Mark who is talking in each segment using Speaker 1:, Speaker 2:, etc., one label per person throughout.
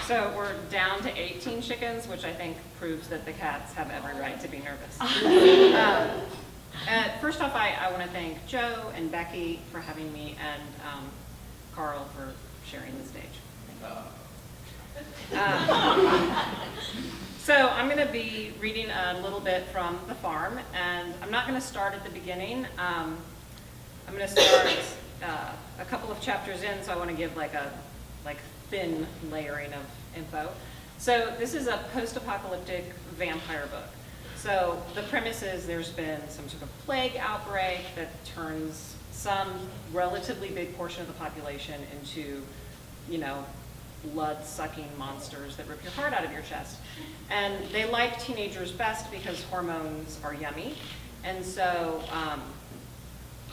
Speaker 1: So we're down to 18 chickens, which I think proves that the cats have every right to be nervous. First off, I want to thank Joe and Becky for having me, and Carl for sharing the stage. So I'm going to be reading a little bit from The Farm, and I'm not going to start at the beginning. I'm going to start a couple of chapters in, so I want to give like thin layering of info. So this is a post-apocalyptic vampire book. So the premise is there's been some sort of plague outbreak that turns some relatively big portion of the population into, blood-sucking monsters that rip your heart out of your chest. And they like teenagers best because hormones are yummy. And so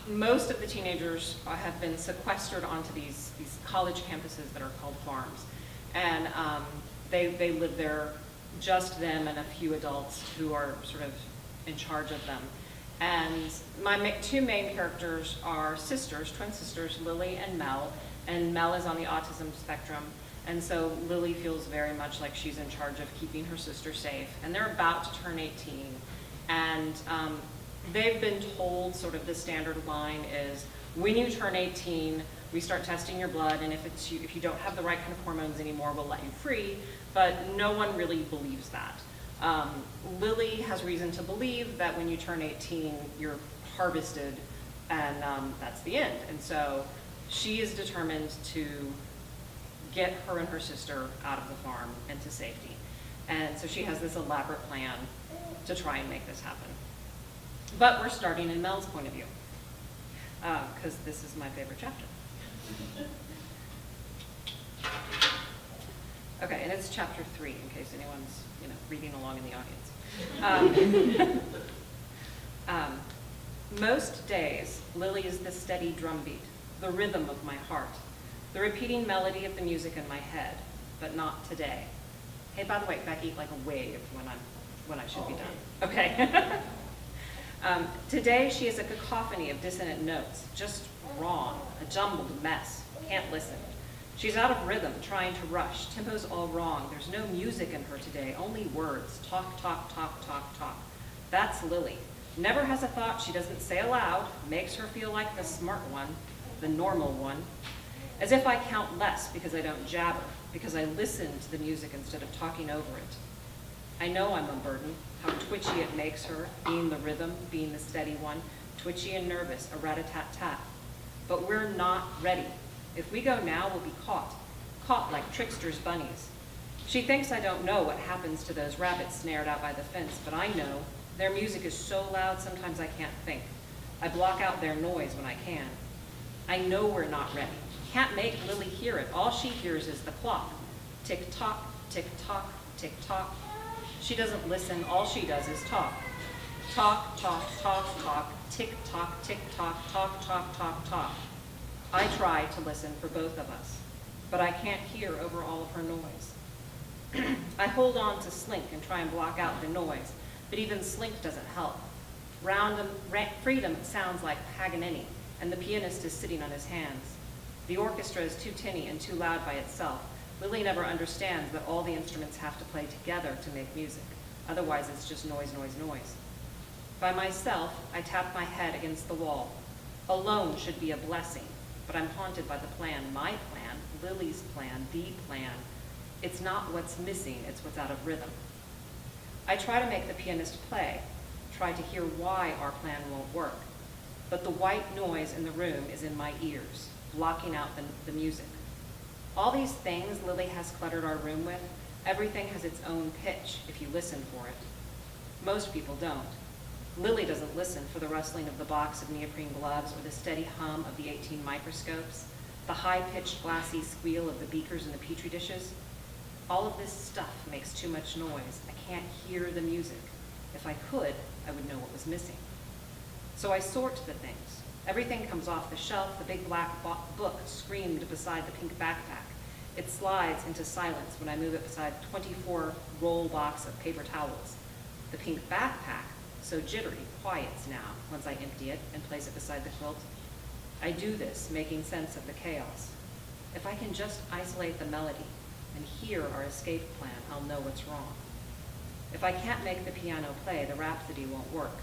Speaker 1: most of the teenagers have been sequestered onto these college campuses that are called farms. And they live there, just them and a few adults who are sort of in charge of them. And my two main characters are sisters, twin sisters, Lily and Mel. And Mel is on the autism spectrum. And so Lily feels very much like she's in charge of keeping her sister safe. And they're about to turn 18. And they've been told sort of the standard line is, when you turn 18, we start testing your blood, and if you don't have the right kind of hormones anymore, we'll let you free. But no one really believes that. Lily has reason to believe that when you turn 18, you're harvested, and that's the end. And so she is determined to get her and her sister out of the farm and to safety. And so she has this elaborate plan to try and make this happen. But we're starting in Mel's point of view, because this is my favorite chapter. Okay, and it's chapter 3, in case anyone's reading along in the audience. Most days, Lily is the steady drumbeat, the rhythm of my heart, the repeating melody of the music in my head, but not today. Hey, by the way, Becky, like a wave when I should be done. Okay. Today, she is a cacophony of dissonant notes, just wrong, a jumbled mess, can't listen. She's out of rhythm, trying to rush, tempo's all wrong, there's no music in her today, only words, talk, talk, talk, talk, talk. That's Lily. Never has a thought she doesn't say aloud, makes her feel like the smart one, the normal one. As if I count less because I don't jabber, because I listen to the music instead of talking over it. I know I'm a burden, how twitchy it makes her, being the rhythm, being the steady one, twitchy and nervous, a rat-a-tat-tat. But we're not ready. If we go now, we'll be caught like trickster's bunnies. She thinks I don't know what happens to those rabbits snared out by the fence, but I know. Their music is so loud sometimes I can't think. I block out their noise when I can. I know we're not ready. Can't make Lily hear it. All she hears is the clock. Tick-tock, tick-tock, tick-tock. She doesn't listen. All she does is talk. Talk, talk, talk, talk. Tick-tock, tick-tock, talk, talk, talk, talk. I try to listen for both of us, but I can't hear over all of her noise. I hold on to Slink and try and block out the noise, but even Slink doesn't help. Freedom sounds like Paganini, and the pianist is sitting on his hands. The orchestra is too tinny and too loud by itself. Lily never understands that all the instruments have to play together to make music. Otherwise, it's just noise, noise, noise. By myself, I tap my head against the wall. Alone should be a blessing, but I'm haunted by the plan, my plan, Lily's plan, the plan. It's not what's missing, it's what's out of rhythm. I try to make the pianist play, try to hear why our plan won't work. But the white noise in the room is in my ears, blocking out the music. All these things Lily has cluttered our room with, everything has its own pitch if you listen for it. Most people don't. Lily doesn't listen for the rustling of the box of neoprene gloves or the steady hum of the 18 microscopes, the high-pitched glassy squeal of the beakers and the petri dishes. All of this stuff makes too much noise. I can't hear the music. If I could, I would know what was missing. So I sort the things. Everything comes off the shelf. The big black book screamed beside the pink backpack. It slides into silence when I move it beside 24 roll box of paper towels. The pink backpack, so jittery, quiets now once I empty it and place it beside the quilt. I do this, making sense of the chaos. If I can just isolate the melody, and hear our escape plan, I'll know what's wrong. If I can't make the piano play, the rhapsody won't work.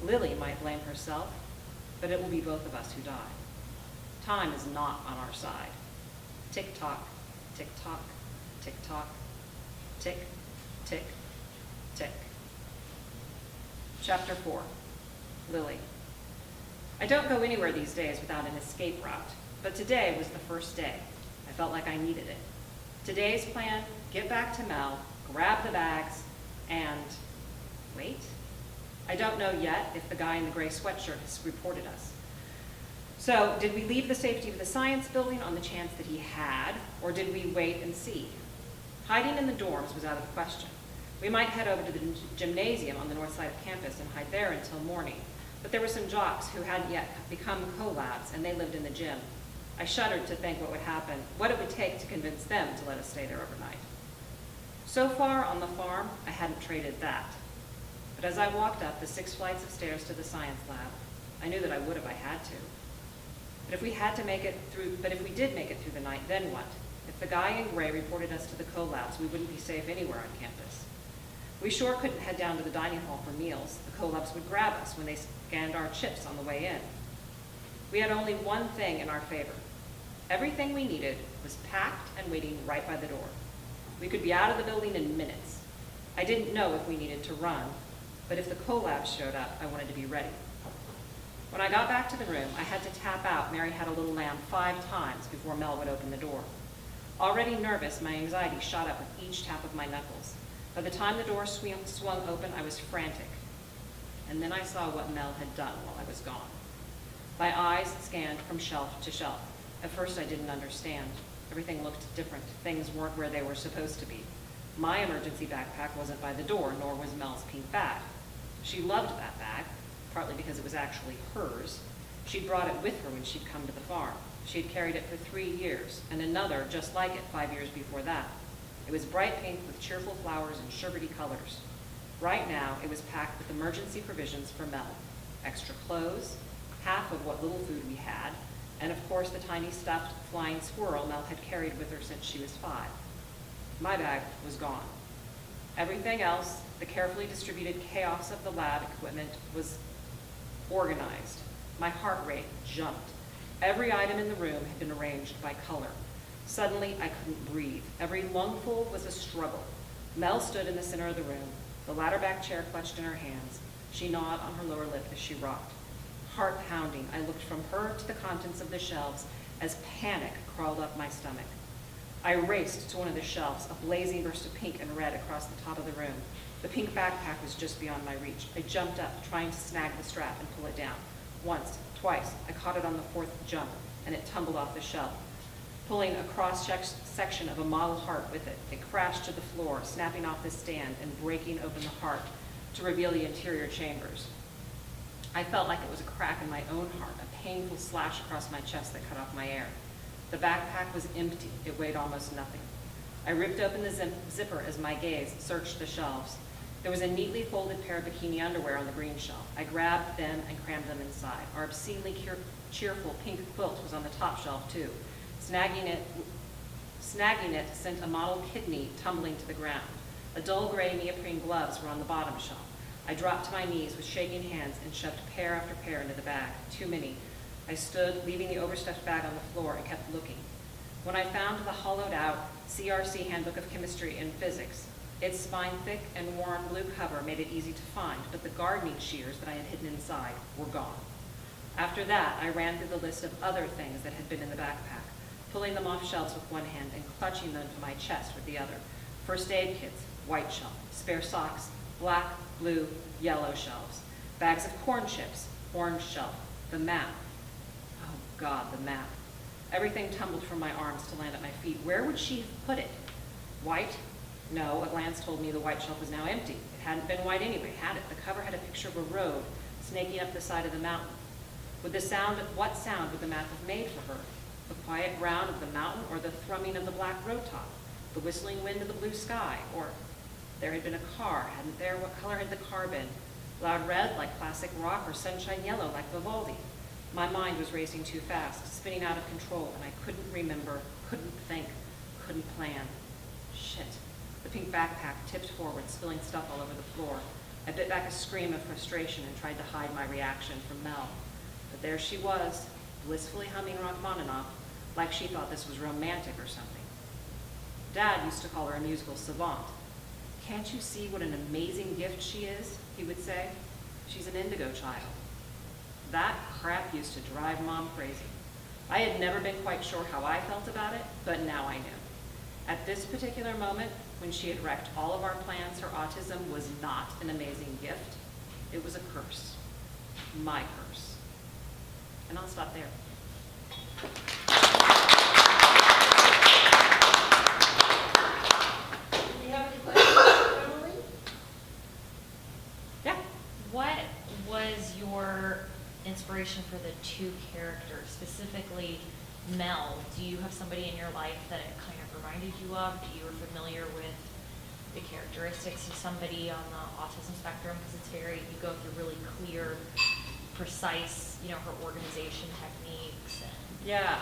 Speaker 1: Lily might blame herself, but it will be both of us who die. Time is not on our side. Tick-tock, tick-tock, tick-tock, tick, tick, tick. Chapter 4, Lily. I don't go anywhere these days without an escape route, but today was the first day. I felt like I needed it. Today's plan, get back to Mel, grab the bags, and wait. I don't know yet if the guy in the gray sweatshirt has reported us. So, did we leave the safety of the science building on the chance that he had, or did we wait and see? Hiding in the dorms was out of the question. We might head over to the gymnasium on the north side of campus and hide there until morning, but there were some jocks who hadn't yet become collabs, and they lived in the gym. I shuddered to think what it would take to convince them to let us stay there overnight. So far on the farm, I hadn't traded that. But as I walked up the 6 flights of stairs to the science lab, I knew that I would if I had to. But if we did make it through the night, then what? If the guy in gray reported us to the collabs, we wouldn't be safe anywhere on campus. We sure couldn't head down to the dining hall for meals. The collabs would grab us when they scanned our chips on the way in. We had only one thing in our favor. Everything we needed was packed and waiting right by the door. We could be out of the building in minutes. I didn't know if we needed to run, but if the collabs showed up, I wanted to be ready. When I got back to the room, I had to tap out Mary Had a Little Lamb 5 times before Mel would open the door. Already nervous, my anxiety shot up with each tap of my knuckles. By the time the door swung open, I was frantic. And then I saw what Mel had done while I was gone. My eyes scanned from shelf to shelf. At first, I didn't understand. Everything looked different. Things weren't where they were supposed to be. My emergency backpack wasn't by the door, nor was Mel's pink bag. She loved that bag, partly because it was actually hers. She'd brought it with her when she'd come to the farm. She had carried it for 3 years, and another just like it 5 years before that. It was bright pink with cheerful flowers and sugary colors. Right now, it was packed with emergency provisions for Mel. Extra clothes, half of what little food we had, and of course the tiny stuffed flying squirrel Mel had carried with her since she was 5. My bag was gone. Everything else, the carefully distributed chaos of the lab equipment, was organized. My heart rate jumped. Every item in the room had been arranged by color. Suddenly, I couldn't breathe. Every lungful was a struggle. Mel stood in the center of the room, the ladder-back chair clutched in her hands. She gnawed on her lower lip as she rocked. Heart pounding, I looked from her to the contents of the shelves as panic crawled up my stomach. I raced to one of the shelves, a blazing burst of pink and red across the top of the room. The pink backpack was just beyond my reach. I jumped up, trying to snag the strap and pull it down. Once, twice, I caught it on the 4th jump, and it tumbled off the shelf, pulling a cross-section of a model heart with it. It crashed to the floor, snapping off the stand and breaking open the heart to reveal the interior chambers. I felt like it was a crack in my own heart, a painful slash across my chest that cut off my air. The backpack was empty. It weighed almost nothing. I ripped open the zipper as my gaze searched the shelves. There was a neatly folded pair of bikini underwear on the green shelf. I grabbed them and crammed them inside. Our obscenely cheerful pink quilt was on the top shelf, too. Snagging it sent a model kidney tumbling to the ground. A dull gray neoprene gloves were on the bottom shelf. I dropped to my knees with shaking hands and shoved pair after pair into the bag. Too many. I stood, leaving the overstuffed bag on the floor, and kept looking. When I found the hollowed-out CRC Handbook of Chemistry and Physics, its spine-thick and worn blue cover made it easy to find, but the gardening shears that I had hidden inside were gone. After that, I ran through the list of other things that had been in the backpack, pulling them off shelves with one hand and clutching them to my chest with the other. First aid kits, white shelf. Spare socks, black, blue, yellow shelves. Bags of corn chips, orange shelf. The map. Oh God, the map. Everything tumbled from my arms to land at my feet. Where would she have put it? White? No, a glance told me the white shelf was now empty. It hadn't been white anyway, had it? The cover had a picture of a road snaking up the side of the mountain. What sound would the map have made for her? The quiet ground of the mountain, or the thrumming of the black road top? The whistling wind of the blue sky? Or there had been a car, hadn't there? What color had the car been? Loud red like classic rock, or sunshine yellow like Vivaldi? My mind was racing too fast, spinning out of control, and I couldn't remember, couldn't think, couldn't plan. Shit. The pink backpack tipped forward, spilling stuff all over the floor. I bit back a scream of frustration and tried to hide my reaction from Mel. But there she was, blissfully humming Rachmaninoff, like she thought this was romantic or something. Dad used to call her a musical savant. Can't you see what an amazing gift she is, he would say. She's an indigo child. That crap used to drive Mom crazy. I had never been quite sure how I felt about it, but now I knew. At this particular moment, when she had wrecked all of our plans, her autism was not an amazing gift. It was a curse. My curse. And I'll stop there.
Speaker 2: Do you have any questions, Emily?
Speaker 1: Yeah.
Speaker 3: What was your inspiration for the two characters, specifically Mel? Do you have somebody in your life that it kind of reminded you of, that you were familiar with the characteristics of somebody on the autism spectrum? Because it's very, you go through really clear, precise, you know, her organization techniques. And
Speaker 1: Yeah.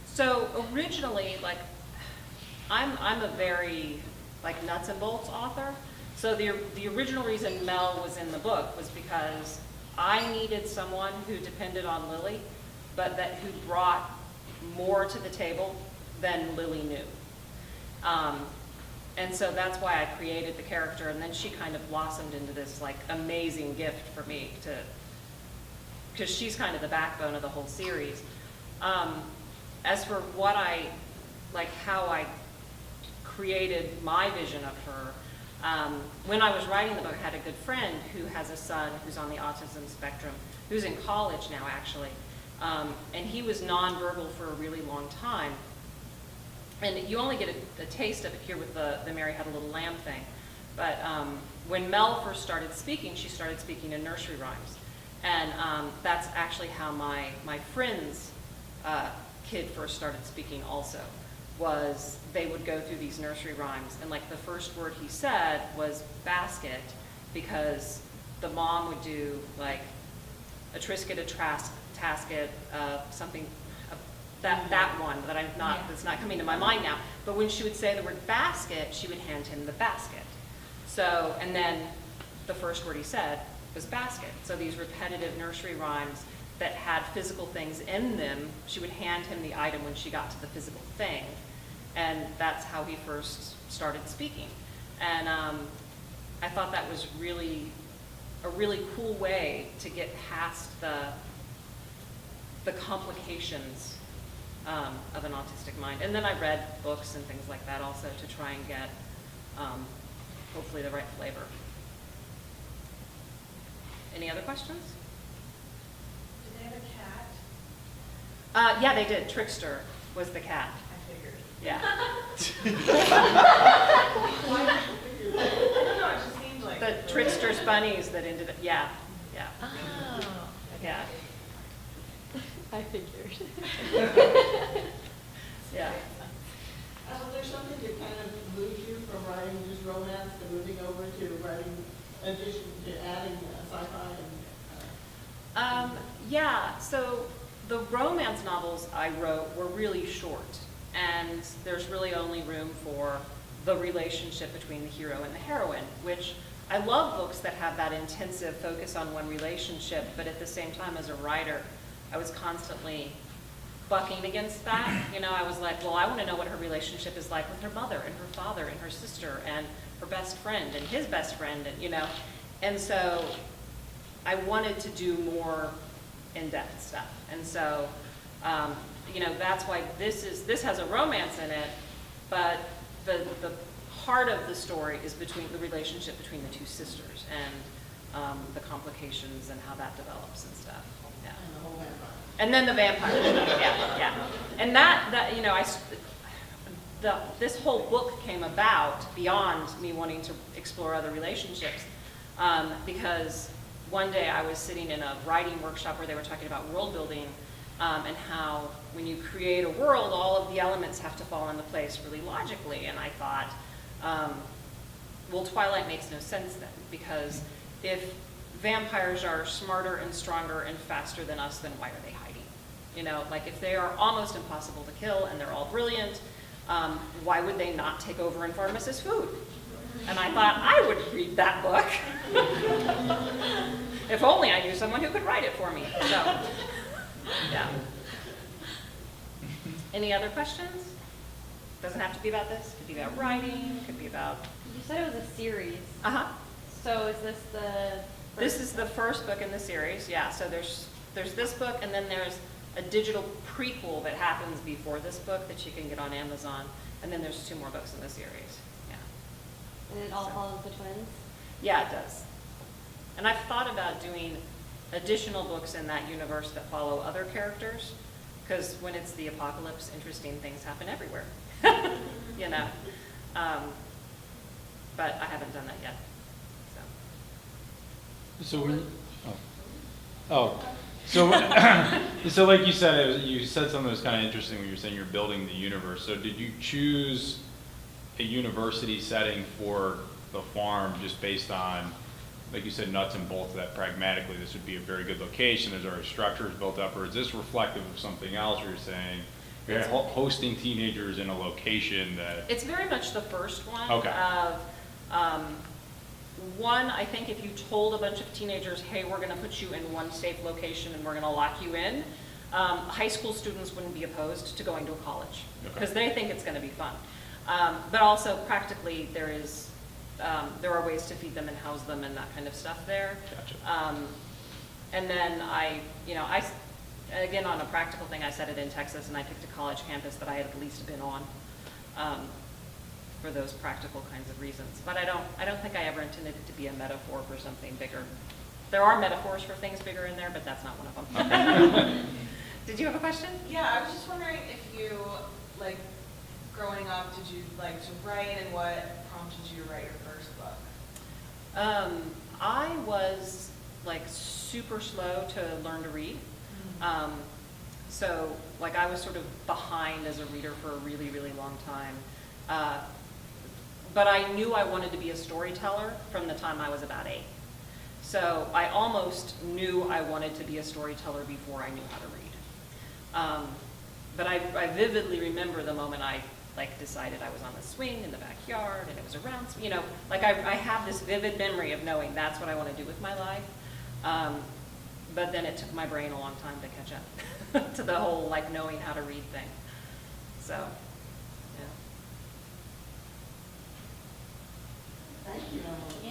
Speaker 1: So originally, like, I'm a very, like, nuts and bolts author. So the original reason Mel was in the book was because I needed someone who depended on Lily, but who brought more to the table than Lily knew. And so that's why I created the character, and then she kind of blossomed into this like amazing gift for me because she's kind of the backbone of the whole series. As for what how I created my vision of her, when I was writing the book, I had a good friend who has a son who's on the autism spectrum, who's in college now actually, and he was nonverbal for a really long time. And you only get a taste of it here with the Mary Had a Little Lamb thing. But when Mel first started speaking, she started speaking in nursery rhymes. And that's actually how my friend's kid first started speaking also, was they would go through these nursery rhymes. And like the first word he said was basket, because the mom would do like a trisket, a tasket, something, that one that that's not coming to my mind now. But when she would say the word basket, she would hand him the basket. So, and then the first word he said was basket. So these repetitive nursery rhymes that had physical things in them, she would hand him the item when she got to the physical thing. And that's how he first started speaking. And I thought that was a really cool way to get past the complications of an autistic mind. And then I read books and things like that also to try and get hopefully the right flavor. Any other questions?
Speaker 2: Did they have a cat?
Speaker 1: Yeah, they did. Trickster was the cat.
Speaker 2: I figured.
Speaker 1: Yeah.
Speaker 2: Why did you figure that? I don't know, it just seemed like...
Speaker 1: The Trickster's bunnies that ended up, yeah.
Speaker 3: oh,
Speaker 1: Yeah.
Speaker 3: I figured.
Speaker 1: Yeah.
Speaker 2: Was there something that kind of moved you from writing just romance to moving over to writing, addition to adding sci-fi and...
Speaker 1: Yeah, so the romance novels I wrote were really short, and there's really only room for the relationship between the hero and the heroine, which I love books that have that intensive focus on one relationship, but at the same time as a writer, I was constantly bucking against that. You know, I was like, well, I want to know what her relationship is like with her mother and her father and her sister and her best friend and his best friend, and you know. And so I wanted to do more in-depth stuff. And so, you know, that's why this has a romance in it, but the heart of the story is between the relationship between the two sisters and the complications and how that develops and stuff. Yeah.
Speaker 2: And the whole vampire.
Speaker 1: And then the vampire stuff, yeah. And that you know, this whole book came about beyond me wanting to explore other relationships, because one day I was sitting in a writing workshop where they were talking about world building, and how when you create a world, all of the elements have to fall into place really logically. And I thought, well, Twilight makes no sense then, because if vampires are smarter and stronger and faster than us, then why are they hiding? You know, like if they are almost impossible to kill and they're all brilliant, Why would they not take over and farm us as food? And I thought I would read that book. If only I knew someone who could write it for me. So, yeah. Any other questions? Doesn't have to be about this. Could be about writing. Could be about.
Speaker 4: You said it was a series.
Speaker 1: Uh-huh.
Speaker 4: So is this the?
Speaker 1: This is the first book in the series. Yeah. So there's this book, and then there's a digital prequel that happens before this book that you can get on Amazon, and then there's 2 more books in the series. Yeah.
Speaker 4: And it all
Speaker 1: So.
Speaker 4: follows the twins?
Speaker 1: Yeah, it does. And I've thought about doing additional books in that universe that follow other characters, because when it's the apocalypse, interesting things happen everywhere. You know. But I haven't done that yet. So.
Speaker 5: So like you said, you said something that was kind of interesting when you were saying you're building the universe. So did you choose a university setting for the farm just based on, like you said, nuts and bolts, that pragmatically this would be a very good location, there's already structures built up, or is this reflective of something else where you're saying you're hosting teenagers in a location that...
Speaker 1: It's very much the first one.
Speaker 5: Okay.
Speaker 1: One, I think if you told a bunch of teenagers, hey, we're going to put you in one safe location and we're going to lock you in, high school students wouldn't be opposed to going to a college because they think it's going to be fun. But also practically there are ways to feed them and house them and that kind of stuff there.
Speaker 5: Gotcha.
Speaker 1: And then again, on a practical thing, I set it in Texas and I picked a college campus that I had at least been on. For those practical kinds of reasons. But I don't think I ever intended it to be a metaphor for something bigger. There are metaphors for things bigger in there, but that's not one of them. Did you have a question?
Speaker 6: Yeah, I was just wondering if you, like, growing up, did you like to write, and what prompted you to write your first book?
Speaker 1: I was like super slow to learn to read. So like I was sort of behind as a reader for a really, really long time. But I knew I wanted to be a storyteller from the time I was about 8. So I almost knew I wanted to be a storyteller before I knew how to read. But I vividly remember the moment I like decided I was on the swing in the backyard and it was around, you know, like I have this vivid memory of knowing that's what I want to do with my life. But then it took my brain a long time to catch up to the whole like knowing how to read thing. So, yeah.
Speaker 2: Thank you, Emily.